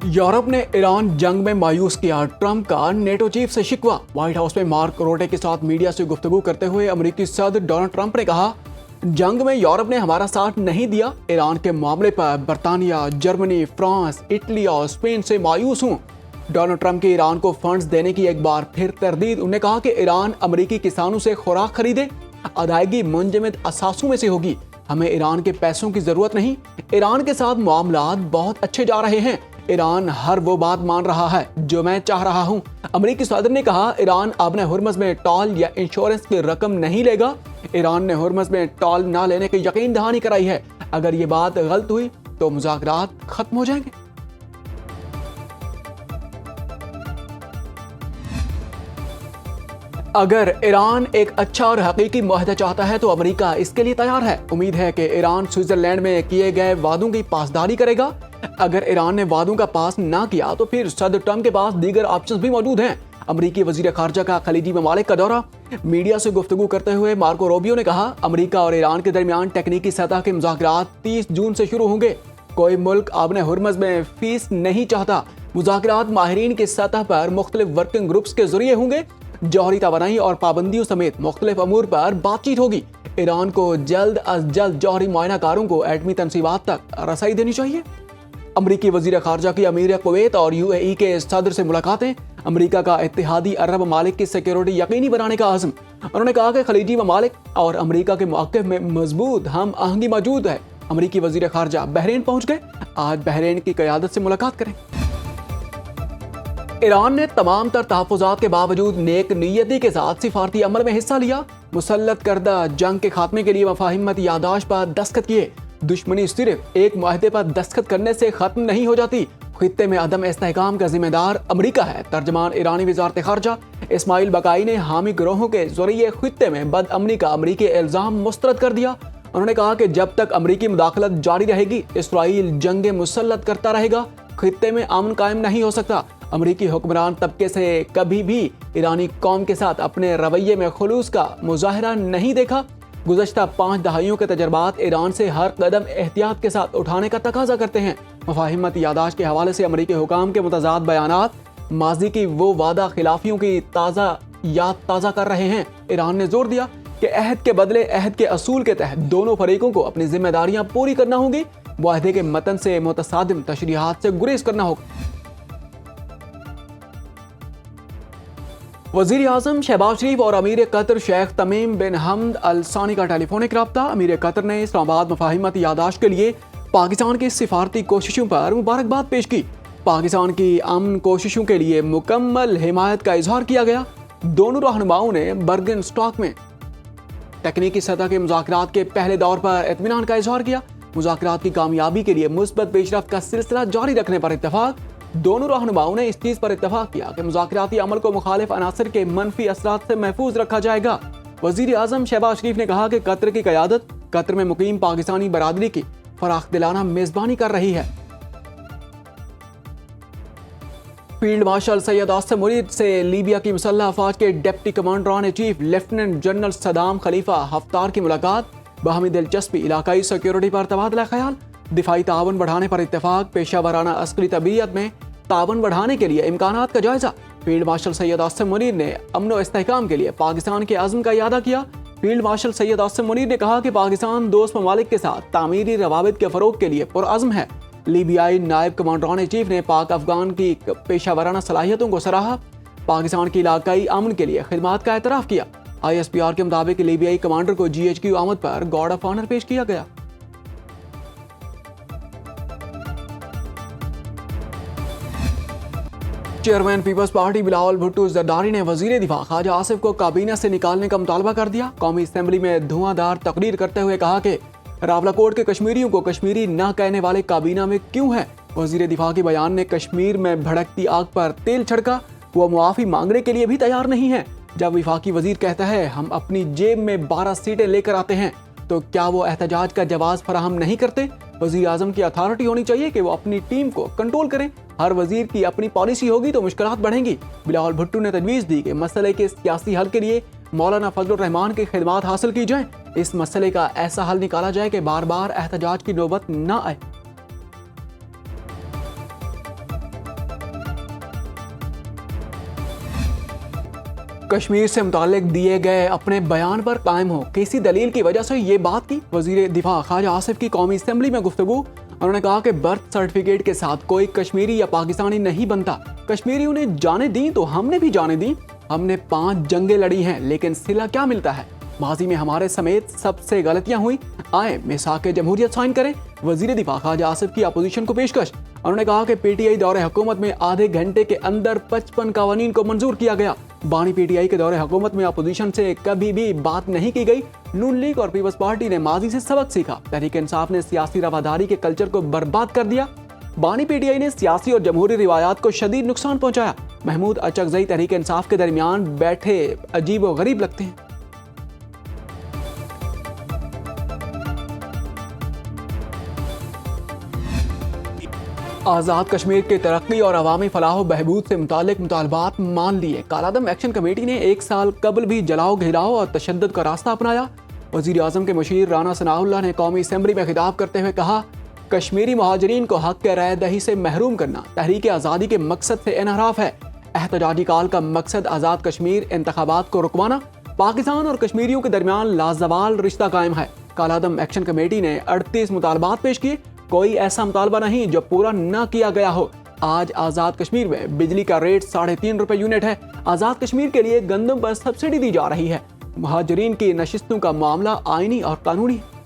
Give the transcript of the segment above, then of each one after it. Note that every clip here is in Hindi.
यूरोप ने ईरान जंग में मायूस किया, ट्रंप का नेटो चीफ से शिकवा। व्हाइट हाउस में मार्क रोटे के साथ मीडिया से गुफ्तगू करते हुए अमेरिकी सदर डोनाल्ड ट्रंप ने कहा, जंग में यूरोप ने हमारा साथ नहीं दिया। ईरान के मामले पर बर्तानिया, जर्मनी, फ्रांस, इटली और स्पेन से मायूस हूँ। डोनाल्ड ट्रंप के ईरान को फंड्स देने की एक बार फिर तरदीद। उन्होंने कहा कि ईरान अमेरिकी किसानों से खुराक खरीदे, अदायगी मुंजमद असासों में से होगी। हमें ईरान के पैसों की जरूरत नहीं। ईरान के साथ मामलात बहुत अच्छे जा रहे हैं। ईरान हर वो बात मान रहा है जो मैं चाह रहा हूं। अमेरिकी सदर ने कहा, ईरान अपने हुर्मस में टॉल या इंश्योरेंस की रकम नहीं लेगा। ईरान ने हुर्मस में टॉल ना लेने की यकीन दहानी कराई है। अगर ये बात गलत हुई तो मुज़ाकरात खत्म हो जाएंगे। अगर ईरान एक अच्छा और हकीकी मुआहदा चाहता है तो अमेरिका इसके लिए तैयार है। उम्मीद है कि ईरान स्विट्जरलैंड में किए गए वादों की पासदारी करेगा। अगर ईरान ने वादों का पास ना किया तो फिर सदर ट्रंप के पास दीगर ऑप्शंस भी मौजूद हैं। अमेरिकी वजीर खारजा का खलीजी ममालिक का दौरा। मीडिया से गुफ्तगू करते हुए मार्को रूबियो ने कहा, अमेरिका और ईरान के दरमियान तकनीकी सतह के मुज़ाकरात 30 जून से शुरू होंगे। कोई मुल्क अपने हुर्मस में फीस नहीं चाहता। मुज़ाकरात माहिरीन की सतह पर मुख्तलिफ वर्किंग ग्रुप्स के जरिए होंगे। जौहरी तवानाई और पाबंदियों समेत मुख्तलिफ अमूर पर बातचीत होगी। ईरान को जल्द अज जल्द जौहरी मुआयनाकारों को एटमी तनसीबात तक रसाई देनी चाहिए। अमरीकी वजीर खारजा की अमीर कुवैत और UAE के सदर से मुलाकातें। अमरीका का इत्तेहादी अरब ममालिक की सिक्योरिटी यकीनी बनाने का आज़म। उन्होंने कहा कि खलीजी ममालिक और अमरीका के मौक़िफ़ में मजबूत हम आहंगी मौजूद है। अमरीकी वजीर खारजा बहरीन पहुंच गए। आज बहरीन की क़यादत से मुलाकात करें। ईरान ने तमाम तर तहफ़्फ़ुज़ात के बावजूद नेक नीयती के साथ सिफारती अमल में हिस्सा लिया। मुसल्लत करदा जंग के खात्मे के लिए मफाहिमत यादाश्त पर दस्तखत किए। दुश्मनी सिर्फ एक मुआहदे पर दस्तखत करने से खत्म नहीं हो जाती। खित्ते में अदम इस्तेहकाम का जिम्मेदार अमरीका है। तर्जमान ईरानी वज़ारत ख़ारजा इस्माइल बकाई ने हामी गिरोहों के जरिए खित्ते में बदअमनी का अमरीकी इल्ज़ाम मुस्तरद कर दिया। उन्होंने कहा कि जब तक अमरीकी मुदाखलत जारी रहेगी, इसराइल जंगे मुसल्लत करता रहेगा। खित्ते में अमन कायम नहीं हो सकता। अमरीकी हुक्मरान तबके से कभी भी ईरानी कौम के साथ अपने रवैये में खुलूस का मुजाहरा नहीं देखा। गुज़श्ता 5 दहाइयों के तजर्बात ईरान से हर कदम एहतियात के साथ उठाने का तकाजा करते हैं। मफाहिमत यादाश्त के हवाले से अमरीकी हुकाम के मुतज़ाद बयानात माजी की वो वादा खिलाफियों की ताज़ा कर रहे हैं। ईरान ने जोर दिया कि अहद के बदले अहद के असूल के तहत दोनों फरीकों को अपनी जिम्मेदारियां पूरी करना होगी। मुआहदे के मतन से मुतसादिम तशरीहात से गुरेज करना होगा। वज़ीर आज़म शहबाज शरीफ और अमीर कतर शेख तमीम बिन हमद अल सानी का टेलीफोनिक रब्ता। अमीर कतर ने इस्लामाबाद मफाहिमत यादाश्त के लिए पाकिस्तान की सिफारती कोशिशों पर मुबारकबाद पेश की। पाकिस्तान की अमन कोशिशों के लिए मुकम्मल हिमायत का इजहार किया गया। दोनों रहनुमाओं ने बर्गन स्टॉक में तकनीकी सतह के मुज़ाकरात के पहले दौर पर इत्मीनान का इजहार किया। मुज़ाकरात की कामयाबी के लिए मुस्बत पेशरफ्त का सिलसिला जारी रखने पर इत्तफाक। दोनों रहनुमाओं ने इस चीज़ पर इत्तफाक किया कि मुज़ाकराती अमल को मुखालिफ अनासर के मनफी असरात से महफूज रखा जाएगा। वज़ीर आज़म शहबाज शरीफ ने कहा कि कतर की क़यादत कतर में मुकीम पाकिस्तानी बरादरी की फराखदिलाना मेज़बानी कर रही है। फील्ड मार्शल सैयद आसिम मुनीर से लीबिया की मुसल्लह अफवाज के deputy commander in chief lieutenant general Saddam Khalifa Haftar की मुलाकात। बाहमी दिलचस्पी, इलाकाई सिक्योरिटी पर तबादला ख्याल, दिफाई तावन बढ़ाने पर इत्तेफाक, पेशा वराना अस्करी तबीयत में तावन बढ़ाने के लिए इम्कानात का जायजा। फील्ड मार्शल सैयद आसिम मुनीर ने अमन व इस्तेहकाम के लिए पाकिस्तान के अज़्म का इयादा किया। फील्ड मार्शल सैयद आसिम मुनीर ने कहा कि पाकिस्तान दोस्त ममालिक के साथ तामीरी रवाबित के फ़रोग के लिए पुरअज़्म है। लीबियाई नायब कमांडर इन चीफ ने पाक अफगान की पेशा वराना सलाहियतों को सराहा। पाकिस्तान की इलाकाई अमन के लिए खिदमात का एतराफ़ किया। ISPR के मुताबिक लीबियाई कमांडर को GHQ आमद पर गार्ड ऑफ ऑनर पेश किया गया। चेयरमैन पीपल्स पार्टी बिलावल भुट्टो जरदारी ने वजीर दिफा ख्वाजा आसिफ को काबीना से निकालने का मुतालबा कर दिया। कौमी असम्बली में धुआंधार तकरीर करते हुए कहा कि रावलाकोट के कश्मीरियों को कश्मीरी न कहने वाले काबीना में क्यों है। वजीर दिफा के बयान ने कश्मीर में भड़कती आग पर तेल छिड़का। वो मुआफ़ी मांगने के लिए भी तैयार नहीं है। जब विफाकी वजीर कहता है हम अपनी जेब में 12 सीटें लेकर आते हैं, तो क्या वो एहतजाज का जवाब फराहम नहीं करते। वजीर आज़म की अथॉरिटी होनी चाहिए कि वो अपनी टीम को कंट्रोल करें। हर वजीर की अपनी पॉलिसी होगी तो मुश्किलात बढ़ेंगी। बिलावल भुट्टो ने तजवीज़ दी कि मसले के सियासी हल के लिए मौलाना फजलुर रहमान की खिदमात हासिल की जाए। इस मसले का ऐसा हल निकाला जाए कि बार बार एहतजाज की नौबत न आए। कश्मीर से मुताल्लिक दिए गए अपने बयान पर कायम हो, किसी दलील की वजह से ये बात की। वजीर दिफा ख्वाजा आसिफ की कौमी असेंबली में गुफ्तगू। उन्होंने कहा कि बर्थ सर्टिफिकेट के साथ कोई कश्मीरी या पाकिस्तानी नहीं बनता। कश्मीरियों ने जाने दी तो हमने भी जाने दी। हमने 5 जंगें लड़ी हैं, लेकिन सिला क्या मिलता है? माजी में हमारे समेत सबसे गलतियां हुई। आए मिसाक जमहूरियत साइन करें। वजीर दिफा ख्वाजा आसिफ की अपोजिशन को पेशकश। उन्होंने कहा कि पीटीआई दौरे हुकूमत में आधे घंटे के अंदर 55 कवानीन को मंजूर किया गया। बानी पीटीआई के दौरे हुकूमत में अपोजिशन से कभी भी बात नहीं की गई। नून लीग और पीपल्स पार्टी ने माजी से सबक सीखा। तहरीक इंसाफ ने सियासी रवादारी के कल्चर को बर्बाद कर दिया। बानी पीटीआई ने सियासी और जमहूरी रिवायात को शदीद नुकसान पहुंचाया। महमूद अचकजई तहरीक इंसाफ के दरमियान बैठे अजीब व गरीब लगते हैं। आज़ाद कश्मीर की तरक्की और अवामी फलाह बहबूद से मुतालिक मुतालबात मान लिए। कालादम एक्शन कमेटी ने 1 साल कबल भी जलाओ घिराओ और तशद्दुद का रास्ता अपनाया। वज़ीर आज़म के मुशीर राना सनाउल्लाह ने कौमी असेंबली में खिताब करते हुए कहा, कश्मीरी महाजरीन को हक के राय दही से महरूम करना तहरीक आज़ादी के मकसद से इनहराफ है। एहतजाजी काल का मकसद आज़ाद कश्मीर इंतखाबात को रुकवाना, पाकिस्तान और कश्मीरियों के दरमियान लाजवाल रिश्ता कायम है। कालादम एक्शन कमेटी ने 38 मुतालबात पेश किए। कोई ऐसा मुतालबा नहीं जो पूरा न किया गया हो। आज आज़ाद कश्मीर में बिजली का रेट 3.5 रुपए यूनिट है। आज़ाद कश्मीर के लिए गंदम पर सब्सिडी दी जा रही है। महाजरीन की नशिस्तों का मामला आईनी और कानूनी है।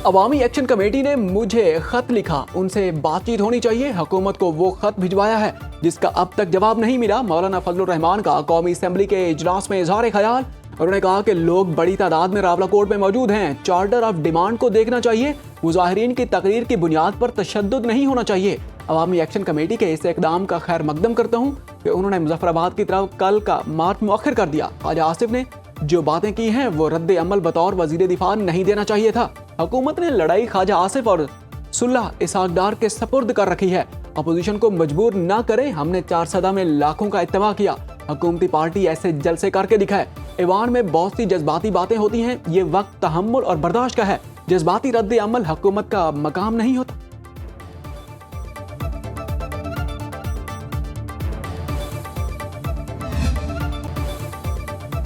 अवामी एक्शन कमेटी ने मुझे खत लिखा, उनसे बातचीत होनी चाहिए। हुकूमत को वो खत भिजवाया है जिसका अब तक जवाब नहीं मिला। मौलाना फजलुर रहमान का कौमी असेंबली के इजलास में इजहार ख्याल। उन्होंने कहा कि लोग बड़ी तादाद में रावलाकोट में मौजूद हैं। चार्टर ऑफ डिमांड को देखना चाहिए। मुजाहिरीन की तकरीर की बुनियाद पर तशद्दुद नहीं होना चाहिए। अवामी एक्शन कमेटी के इस इकदाम का खैर मकदम करता हूँ कि उन्होंने मुजफ्फराबाद की तरफ कल का मार्च मुअख्खर कर दिया। ख्वाजा आसिफ ने जो बातें की हैं वो रद्द अमल बतौर वजीर दिफा नहीं देना चाहिए था। हुकूमत ने लड़ाई ख्वाजा आसिफ और सुल्लाह इसहाक डार के सपुर्द कर रखी है। अपोजिशन को मजबूर ना करें। हमने 4 सदा में लाखों का इत्तेफाक किया। हुकूमती पार्टी ऐसे जलसे करके दिखाए। ईवान में बहुत सी जज्बाती बातें होती हैं। ये वक्त तहम्मुल और बर्दाश्त का है। जज्बाती रद्द अमल हुकूमत का मकाम नहीं होता।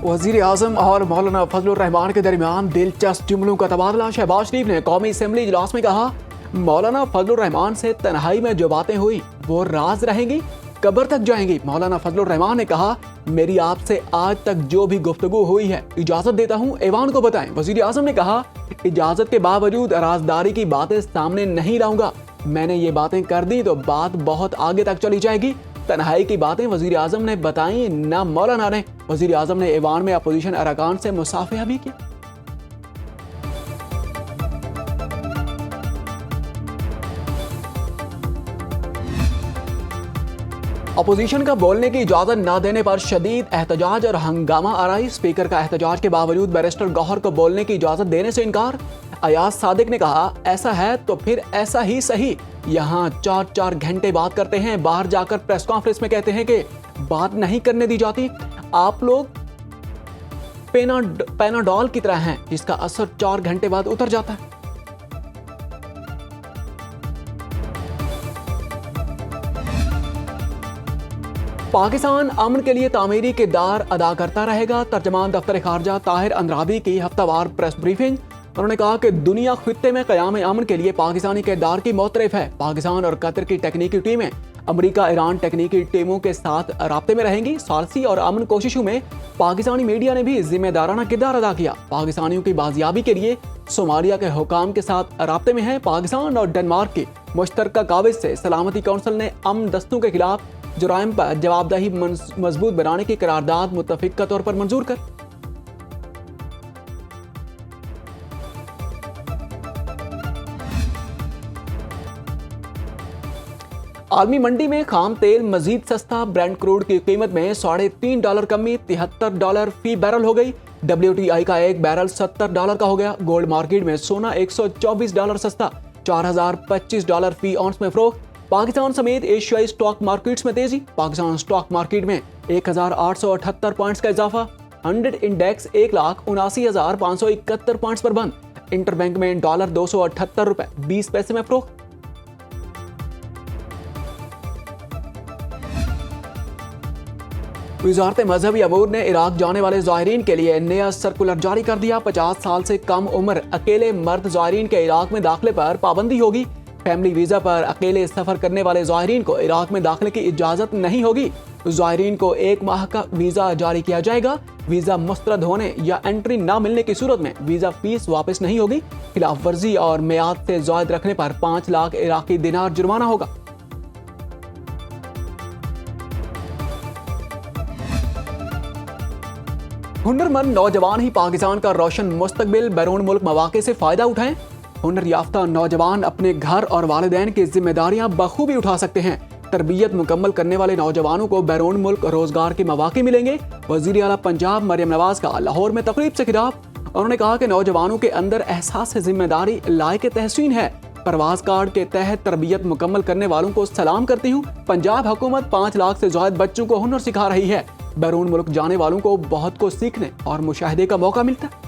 वजीर आजम और मौलाना फजलुर रहमान के दरमियान दिलचस्प जुमलों का तबादला। शहबाज शरीफ ने कौमी असेंबली इजलास में कहा, मौलाना फजलुर रहमान से तन्हाई में जो बातें हुई वो राज रहेंगी, कब्र तक जाएंगी। मौलाना फजलुर रहमान ने कहा, मेरी आपसे आज तक जो भी गुफ्तगू हुई है इजाजत देता हूँ ऐवान को बताएं। वजीर आजम ने कहा, इजाजत के बावजूद राजदारी की बातें सामने नहीं लाऊंगा। मैंने ये बातें कर दी तो बात बहुत आगे तक चली जाएगी। तन्हाई की बातें वजीर आजम ने बताई, न मौलाना ने। वजीर आजम ने ऐवान में अपोजिशन अरकान से मुसाफिया भी की। अपोजिशन का बोलने की इजाजत न देने पर शदीद एहतजाज और हंगामा आराई। स्पीकर का एहतजाज के बावजूद बैरिस्टर गौहर को बोलने की इजाजत देने से इनकार। अयाज सादिक ने कहा, ऐसा है तो फिर ऐसा ही सही। यहाँ 4-4 घंटे बात करते हैं, बाहर जाकर प्रेस कॉन्फ्रेंस में कहते हैं कि बात नहीं करने दी जाती। आप लोग पेनाडॉल की तरह हैं जिसका असर 4 घंटे बाद उतर जाता है। पाकिस्तान अमन के लिए तामीरी किरदार अदा करता रहेगा। तर्जमान दफ्तर खारजा ताहिर अंद्राबी की हफ्तावार प्रेस ब्रीफिंग। उन्होंने कहा कि दुनिया खित्ते में क़याम अमन के लिए पाकिस्तानी किरदार की मोतरफ है। पाकिस्तान और कतर की तकनीकी टीमें अमेरिका ईरान तकनीकी टीमों के साथ राब्ते में रहेंगी। सालसी और अमन कोशिशों में पाकिस्तानी मीडिया ने भी जिम्मेदाराना किरदार अदा किया। पाकिस्तानियों की बाजियाबी के लिए सोमालिया के हुकाम के साथ राब्ते में है। पाकिस्तान और डेनमार्क की मुश्तरका काविश से सलामती कौंसिल ने अमन दस्तों के खिलाफ जुराइम पर जवाबदेही मजबूत बनाने की करारदाद मुत्तफिक तौर पर मंजूर कर। आलमी मंडी में खाम तेल मजीद सस्ता। ब्रेंट क्रूड की कीमत में $3.5 कमी $73 फी बैरल हो गई। WTI का एक बैरल $70 का हो गया। गोल्ड मार्केट में सोना $124 सस्ता $4025 फी ऑन्स में फरोख्त। पाकिस्तान समेत एशियाई स्टॉक मार्केट्स में तेजी। पाकिस्तान स्टॉक मार्केट में 1878 पॉइंट्स का इजाफा। 100 इंडेक्स 1,79,571 पॉइंट्स पर बंद। इंटरबैंक में $278.20 में फरोख्त। वजारत मजहबी अमूर ने इराक जाने वाले ज़ायरीन के लिए नया सर्कुलर जारी कर दिया। 50 साल से कम उम्र अकेले मर्द ज़ायरीन के इराक में दाखिले पर पाबंदी होगी। फैमिली वीज़ा पर अकेले सफ़र करने वाले ज़ायरीन को इराक में दाखिले की इजाज़त नहीं होगी। ज़ायरीन को 1 माह का वीज़ा जारी किया जाएगा। वीज़ा मुस्तरद होने या एंट्री न मिलने की सूरत में वीज़ा फीस वापस नहीं होगी। खिलाफ वर्जी और मियाद से ज़ायद रखने पर 5 लाख इराकी दिनार जुर्माना होगा। हुनरमंद नौजवान ही पाकिस्तान का रोशन मुस्तकबिल, बैरून मुल्क मौके से फ़ायदा उठाएं। हुनर याफ्ता नौजवान अपने घर और वालिदैन की जिम्मेदारियां बखूबी उठा सकते हैं। तरबियत मुकम्मल करने वाले नौजवानों को बैरून मुल्क रोजगार के मौके मिलेंगे। वज़ीर आला पंजाब मरियम नवाज का लाहौर में तकरीब से खिताब। उन्होंने कहा कि नौजवानों के अंदर एहसास जिम्मेदारी लायक तहसीन है। परवाज कार्ड के तहत तरबियत मुकम्मल करने वालों को सलाम करती हूँ। पंजाब हुकूमत 5 लाख से ज़ायद बच्चों को हुनर सिखा रही है। बैरून मुल्क जाने वालों को बहुत कुछ सीखने और मुशाहिदे का मौका मिलता है।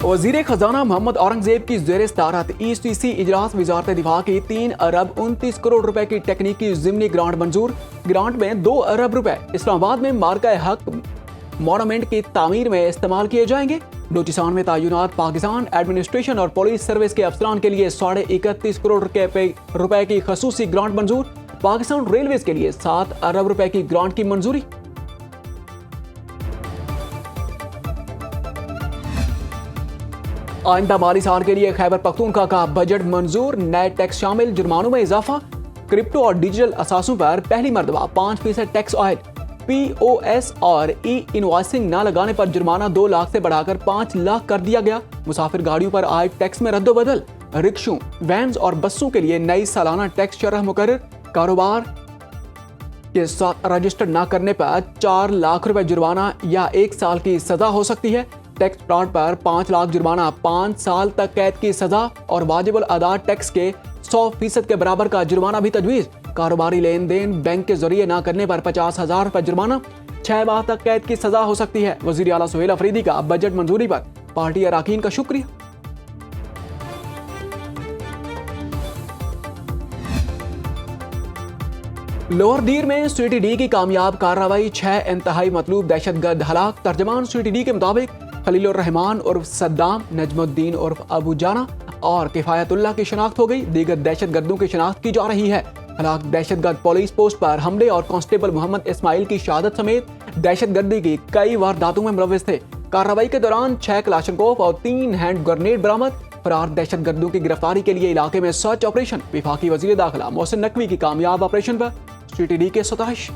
वज़ीर खजाना मोहम्मद औरंगजेब की ज़ेर सदारत ECC इजलास वज़ारत दिफा की 3 अरब 29 करोड़ रुपए की टेक्निकी ज़िमनी ग्रांट मंजूर। ग्रांट में 2 अरब रुपए इस्लामाबाद में मार्का हक मॉन्यूमेंट की तामीर में इस्तेमाल किए जाएंगे। बलूचिस्तान में तैनात पाकिस्तान एडमिनिस्ट्रेशन और पुलिस सर्विस के अफसरान के लिए 31.5 करोड़ रुपए की खसूसी ग्रांट मंजूर। पाकिस्तान रेलवेज के लिए 7 अरब रुपए की ग्रांट की मंजूरी। आइंदा माली साल के लिए खैबर पख्तूनख्वा का बजट मंजूर। नए टैक्स शामिल, जुर्मानों में इजाफा, क्रिप्टो और डिजिटल असासों पर पहली मरतबा 5% टैक्स आयद, POS और इनवॉइसिंग न लगाने पर जुर्माना 2 लाख से बढ़ाकर 5 लाख कर दिया गया। मुसाफिर गाड़ियों पर आयद टैक्स में रद्दोबदल। रिक्शों, वैन्स और बसों के लिए नई सालाना टैक्स शरह मुकर्रर। कारोबार के साथ रजिस्टर न करने पर 4 लाख रुपए जुर्माना या 1 साल की सजा हो सकती है। टैक्स फ्रॉड पर 5 लाख जुर्माना, 5 साल तक कैद की सजा और वाजिबुल अदा टैक्स के 100% के बराबर का जुर्माना भी तजवीज़। कारोबारी लेन देन बैंक के जरिए ना करने पर 50,000 रुपए जुर्माना, 6 माह तक कैद की सजा हो सकती है। वज़ीर आला सुहेल अफरीदी का बजट मंजूरी पर पार्टी अरकान का शुक्रिया। लोअर दीर में CTD की कामयाब कार्रवाई, 6 इंतहाई मतलूब दहशतगर्द हलाक। तर्जमान CTD के मुताबिक खलीलुर रहमान उर्फ सद्दाम, नजमुद्दीन उर्फ अबू जाना और किफायतुल्लाह की शनाख्त हो गई। दीगर दहशतगर्दों की शनाख्त की जा रही है। हलाक दहशतगर्द पुलिस पोस्ट पर हमले और कांस्टेबल मोहम्मद इस्माइल की शहादत समेत दहशतगर्दी की कई वारदातों में मुलव्वस थे। कार्रवाई के दौरान 6 क्लाशनकोफ और 3 हैंड ग्रेनेड बरामद। फरार दहशतगर्दों की गिरफ्तारी के लिए इलाके में सर्च ऑपरेशन। वफाकी वजीर दाखिला मोहसिन नकवी की कामयाब ऑपरेशन पर CTD के सताइश।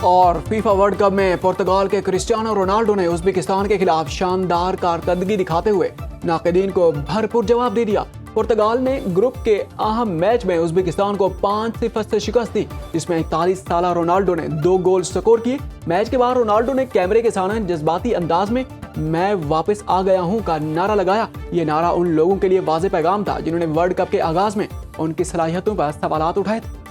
और फीफा वर्ल्ड कप में पुर्तगाल के क्रिस्टियानो रोनाल्डो ने उज़्बेकिस्तान के खिलाफ शानदार कारकर्दगी दिखाते हुए नाक़िदीन को भरपूर जवाब दे दिया। पुर्तगाल ने ग्रुप के अहम मैच में उज़्बेकिस्तान को 5-0 से शिकस्त दी, जिसमें 41 साला रोनाल्डो ने 2 गोल स्कोर किए। मैच के बाद रोनाल्डो ने कैमरे के सामने जज्बाती अंदाज में मैं वापस आ गया हूं का नारा लगाया। ये नारा उन लोगों के लिए वाज़ेह पैगाम था जिन्होंने वर्ल्ड कप के आगाज में उनकी सलाहियतों पर सवालात उठाए थे।